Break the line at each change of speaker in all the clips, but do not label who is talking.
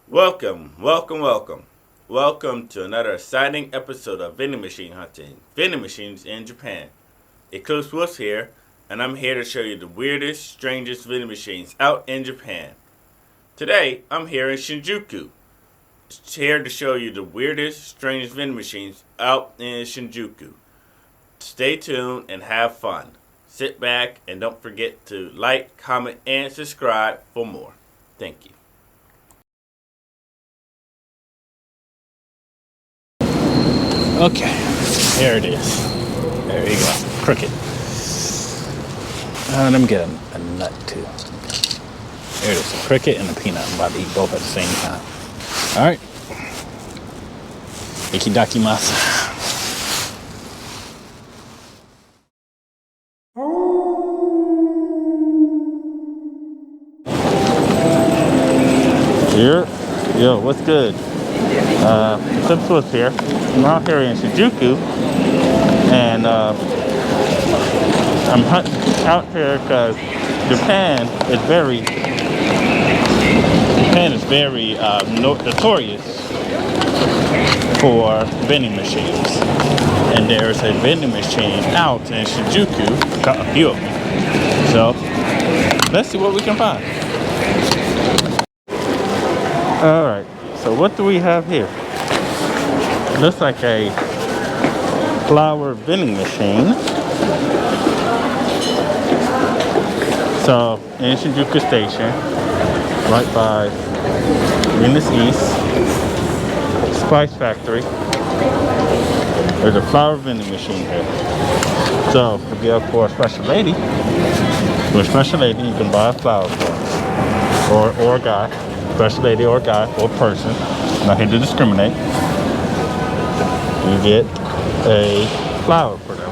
Welcome to another exciting episode of Vending Machine Hunting, Vending Machines in Japan. Eclipse Wolf here, and I'm here to show you the weirdest, strangest vending machines out in Japan. Today, I'm here in Shinjuku, here to show you the weirdest, strangest vending machines out in Shinjuku. Stay tuned and have fun. Sit back and don't forget to like, comment, and subscribe for more. Thank you. Okay, here it is. There you go. Crooked. Let me get a nut too. There it is. A cricket and a peanut. I'm about to eat both at the same time. Alright. Ikidakimasu. Here. Yo, what's good? Eclipse was here. I'm out here in Shinjuku, and I'm out here because Japan is very notorious for vending machines, and there's a vending machine out in Shinjuku, got a few of them. So let's see what we can find. All right. So what do we have here? Looks like a flower vending machine. So in Shinjuku Station, right by Venus East, Spice Factory, there's a flower vending machine here. So if you're up for a special lady, you can buy a flower for her. Or a guy. Special lady or guy or person, not here to discriminate. You get a flower for them.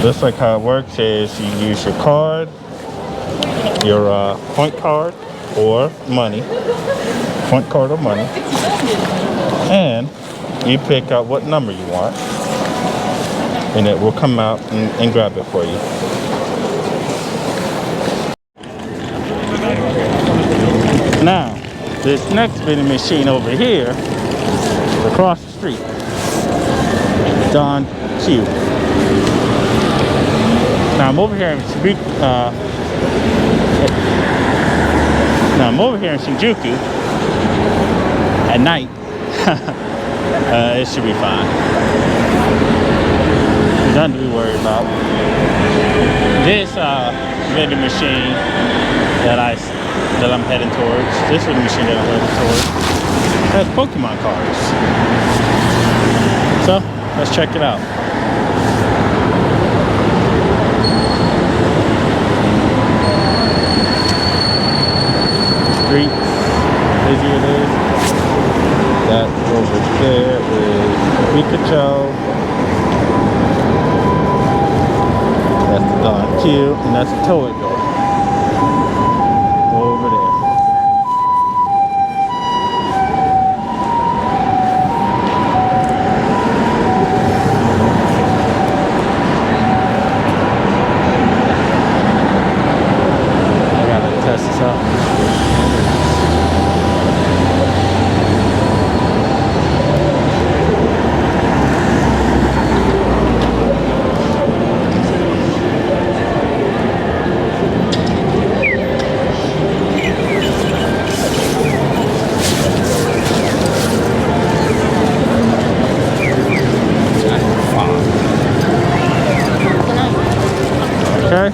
Just like how it works is you use your card, your point card or money, and you pick out what number you want, and it will come out and grab it for you. Now, this next vending machine over here is across the street. Don Q. Now I'm over here in Shinjuku at night. It should be fine. Nothing to be worried about. This vending machine that I'm heading towards, this vending machine that I'm heading towards, has Pokemon cards. So, let's check it out. Street, busy it is. That over there is Kabukicho. That's the Don Q, and that's the toilet door. Over there. I gotta test this out. Okay.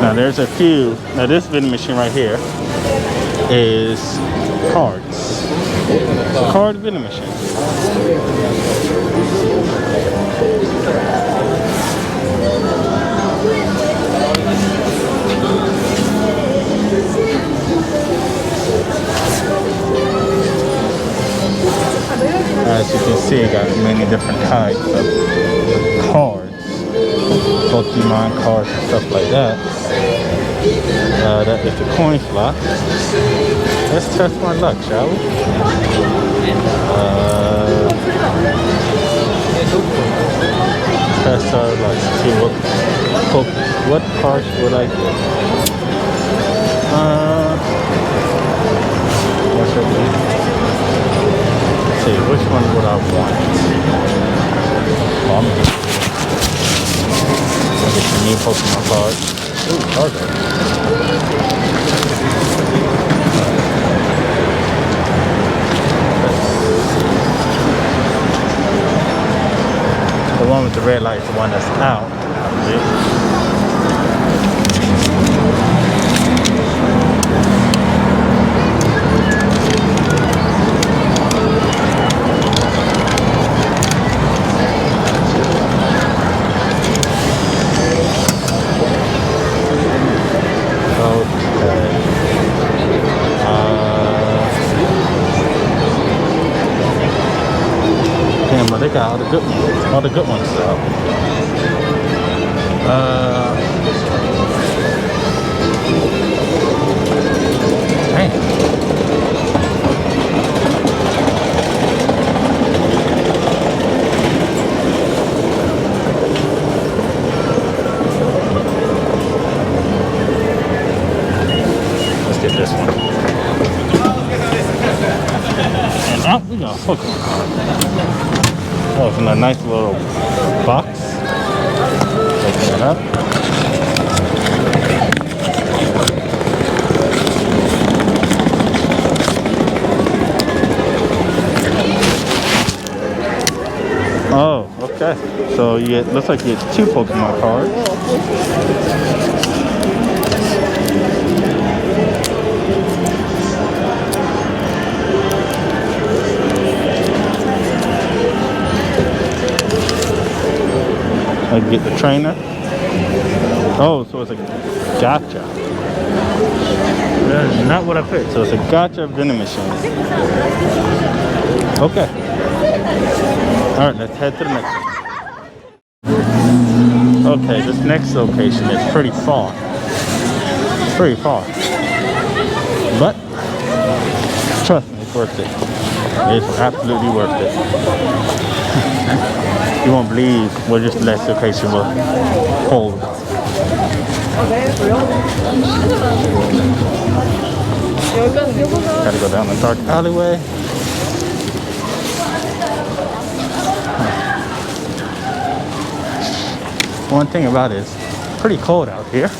Now there's a few. Now this vending machine right here is cards. Card vending machine. As you can see, got many different types of cards, Pokemon cards and stuff like that.
That is the coin slot. Let's test my luck, shall we? Test our luck. See what cards would I get? Let's see, which one would I want? Oh, I'm gonna get some new Pokemon cards. Ooh, cargo. The one with the red light is the one that's out. They got all the good ones though. Dang. Let's get this one. And out we go. Pokemon card. Oh, it's in a nice little box. Open it up. Oh, okay. So you get, looks like you get 2 Pokemon cards. I get the trainer. Oh, so it's a gacha. That's not what I picked. So it's a gacha vending machine. Okay. Alright, let's head to the next one. Okay, this next location is pretty far. Pretty far. But, trust me, it's worth it. It's absolutely worth it. You won't believe what this next location will hold. Gotta go down the dark alleyway. One thing about it is it's pretty cold out here.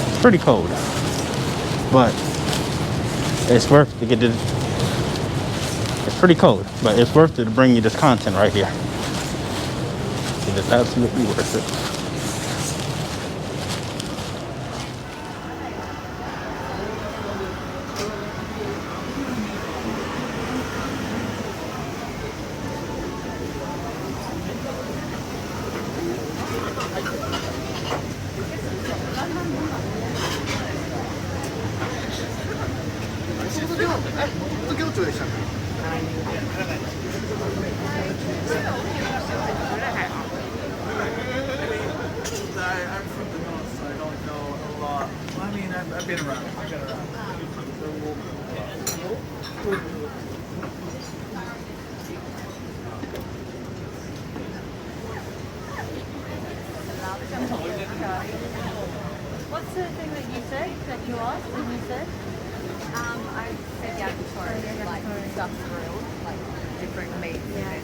It's pretty cold. But it's worth it to get this. It's pretty cold, but it's worth it to bring you this content right here. It is absolutely worth it.
I'm from the north, so I don't know a lot. I mean, I've been around.
What's the thing that you said, that you asked and you said?
I said yakitori, like stuffed grilled, like different meats.
Yeah.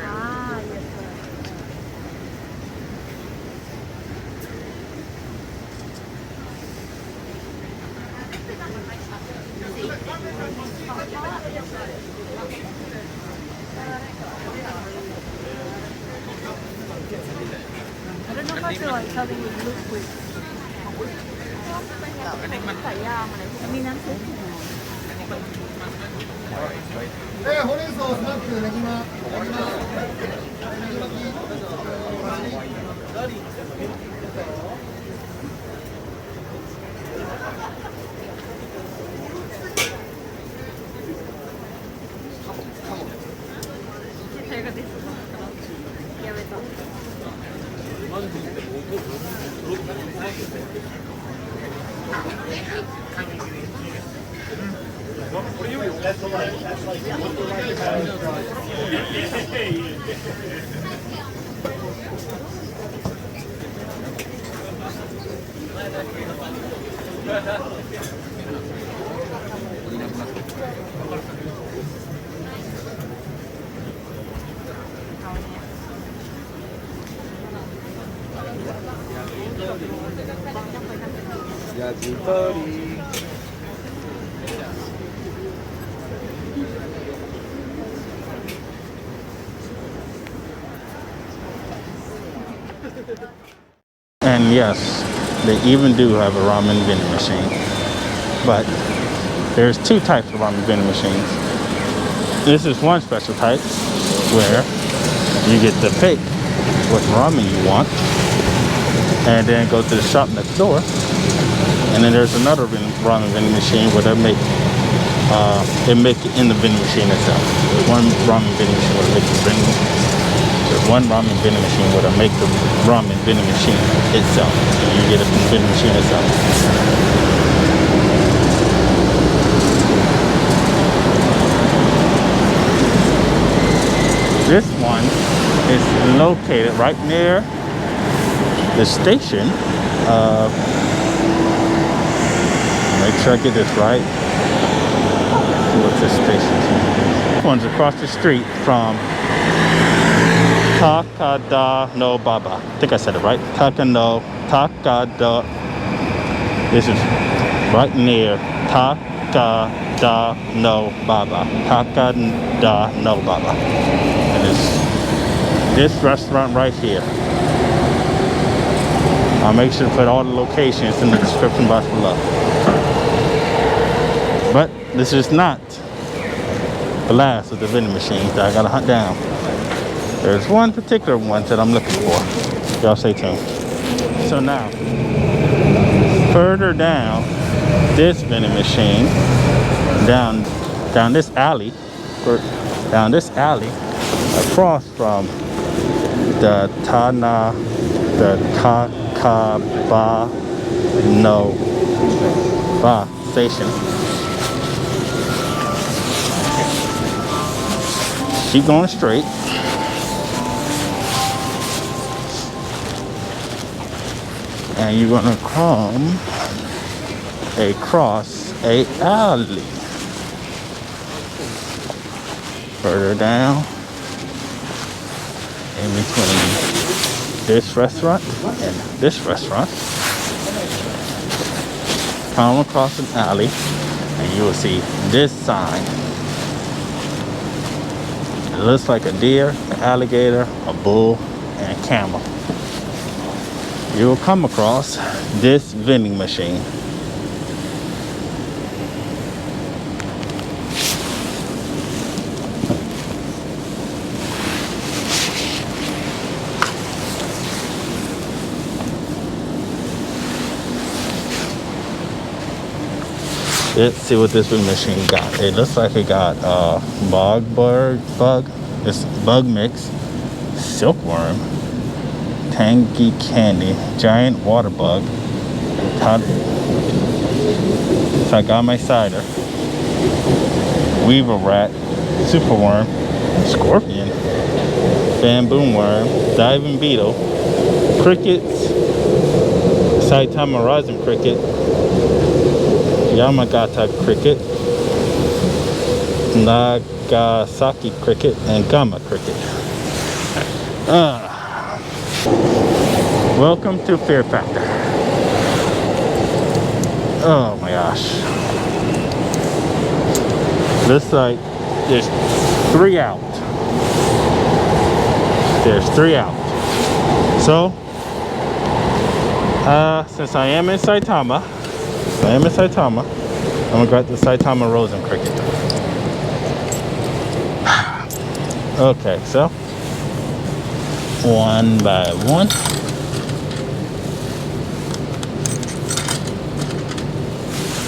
Ah, yes. I don't know if I feel like having a look with. I mean, I'm thinking.
ほうれん草、スナック、ネギマ、
やめた。
And yes, they even do have a ramen vending machine. But there's two types of ramen vending machines. This is one special type where you get to pick what ramen you want and then go to the shop next door. And then there's another ramen vending machine where they make it in the vending machine itself. There's one ramen vending machine where they make the there's one ramen vending machine where they make the ramen vending machine itself. And you get it from the vending machine itself. This one is located right near the station. Make sure I get this right. Let's see what this station is. This one's across the street from Takadanobaba. I think I said it right. This is right near Takadanobaba. Takadanobaba. And it's this restaurant right here. I'll make sure to put all the locations in the description box below. But this is not the last of the vending machines that I gotta hunt down. There's one particular one that I'm looking for. Y'all stay tuned. So now, further down this vending machine, down this alley, across from the Takadanobaba station. Keep going straight. And you're gonna come across a alley. Further down, in between this restaurant and this restaurant, come across an alley and you will see this sign. It looks like a deer, an alligator, a bull, and a camel. You will come across this vending machine. Let's see what this vending machine got. It looks like it got bug. It's bug mix, silkworm, tangy candy, giant water bug, Sagame cider, weevil rat, superworm, scorpion, bamboo worm, diving beetle, crickets, Saitama rosin cricket, Yamagata cricket, Nagasaki cricket, and Gama cricket. Welcome to Fear Factor. Oh my gosh. Looks like there's 3 out. There's 3 out. So, since I am in Saitama, I'm gonna grab the Saitama Rosen cricket. Okay, so one by one.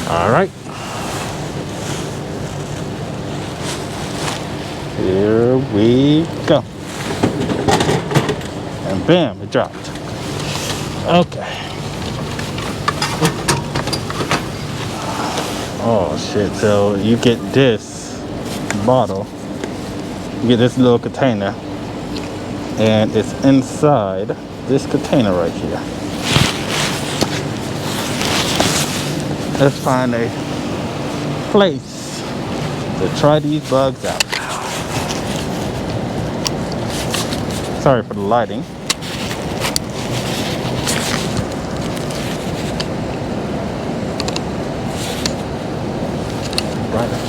All right. Here we go. And bam, it dropped. Okay. Oh shit, so you get this bottle, you get this little container, and it's inside this container right here. Let's find a place to try these bugs out. Sorry for the lighting. Right up.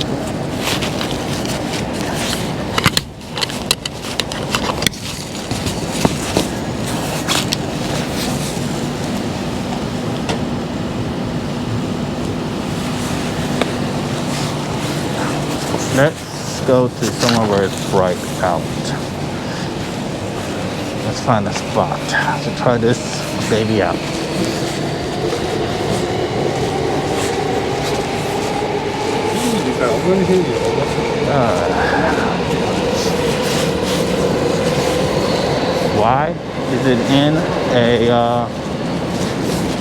Let's go to somewhere where it's bright out. Let's find a spot to try this baby out. Why is it in a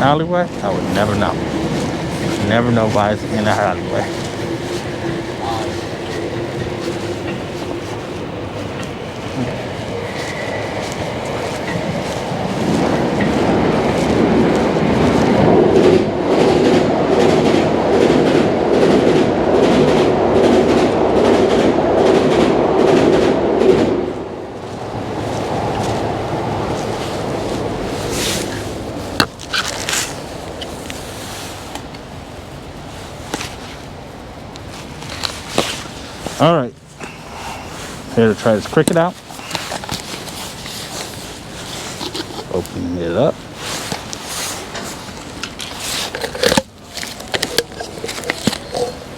alleyway? I would never know. Never know why it's in an alleyway. All right, here to try this cricket out. Open it up.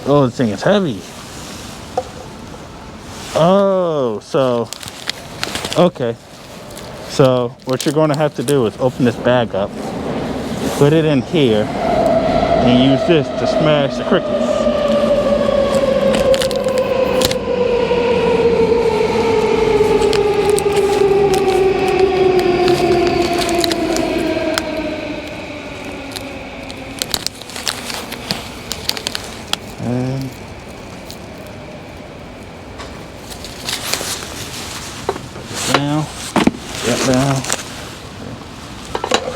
Oh, this thing is heavy. Oh, so, okay. So what you're going to have to do is open this bag up, put it in here, and use this to smash the crickets. Down, get down.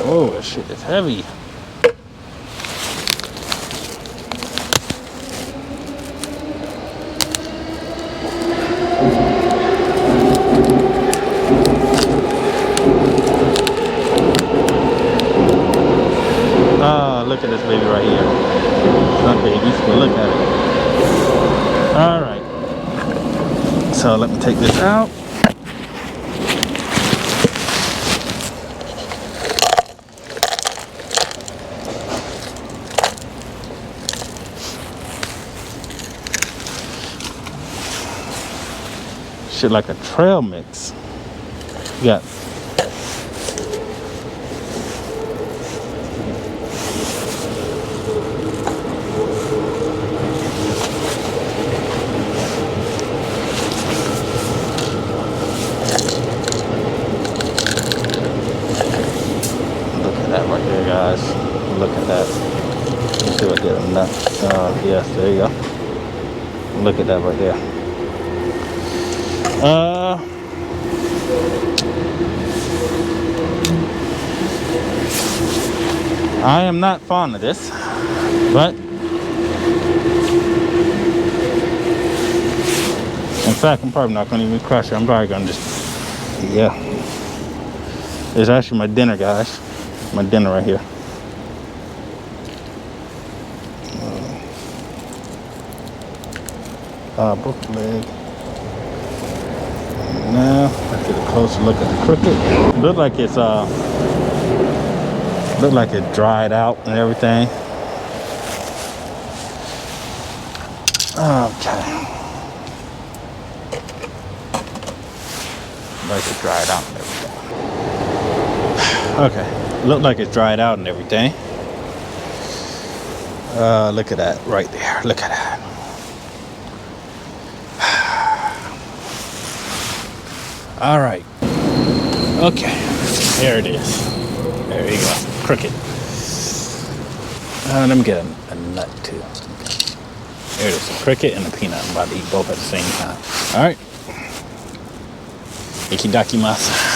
Oh, that shit is heavy. Ah, look at this baby right here. Not babies, but look at it. All right. So let me take this out. Shit like a trail mix. You got look at that right there, guys. Look at that. Let's see if I get a nut. Yes, there you go. Look at that right there. I am not fond of this, but in fact, I'm probably not going to even crush it. I'm probably going to just, yeah. It's actually my dinner, guys. My dinner right here. Broke the leg. Now, let's get a closer look at the cricket. Look like it's it dried out and everything. Okay. Like it dried out and everything. Okay. Look like it's dried out and everything. Look at that right there. Look at that. All right. Okay. There it is. There you go. Cricket. Let me get a nut too. Here it is, a cricket and a peanut. I'm about to eat both at the same time. All right. Ikidakimasu.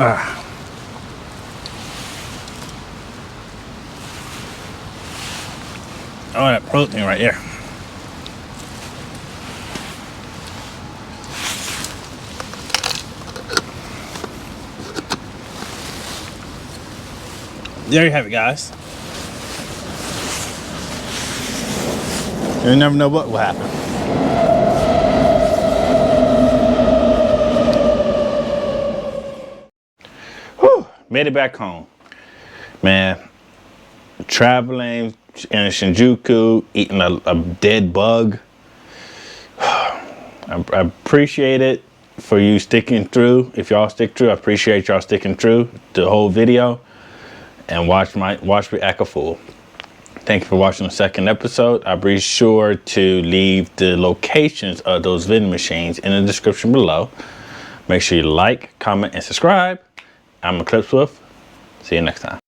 Ah. Oh, that protein right there. There you have it, guys. You never know what will happen. Whew, made it back home. Man, traveling in Shinjuku, eating a dead bug. I appreciate it for you sticking through. If y'all stick through, I appreciate y'all sticking through the whole video and watch me act a fool. Thank you for watching the second episode. I'll be sure to leave the locations of those vending machines in the description below. Make sure you like, comment, and subscribe. I'm Eclipse Wolf. See you next time.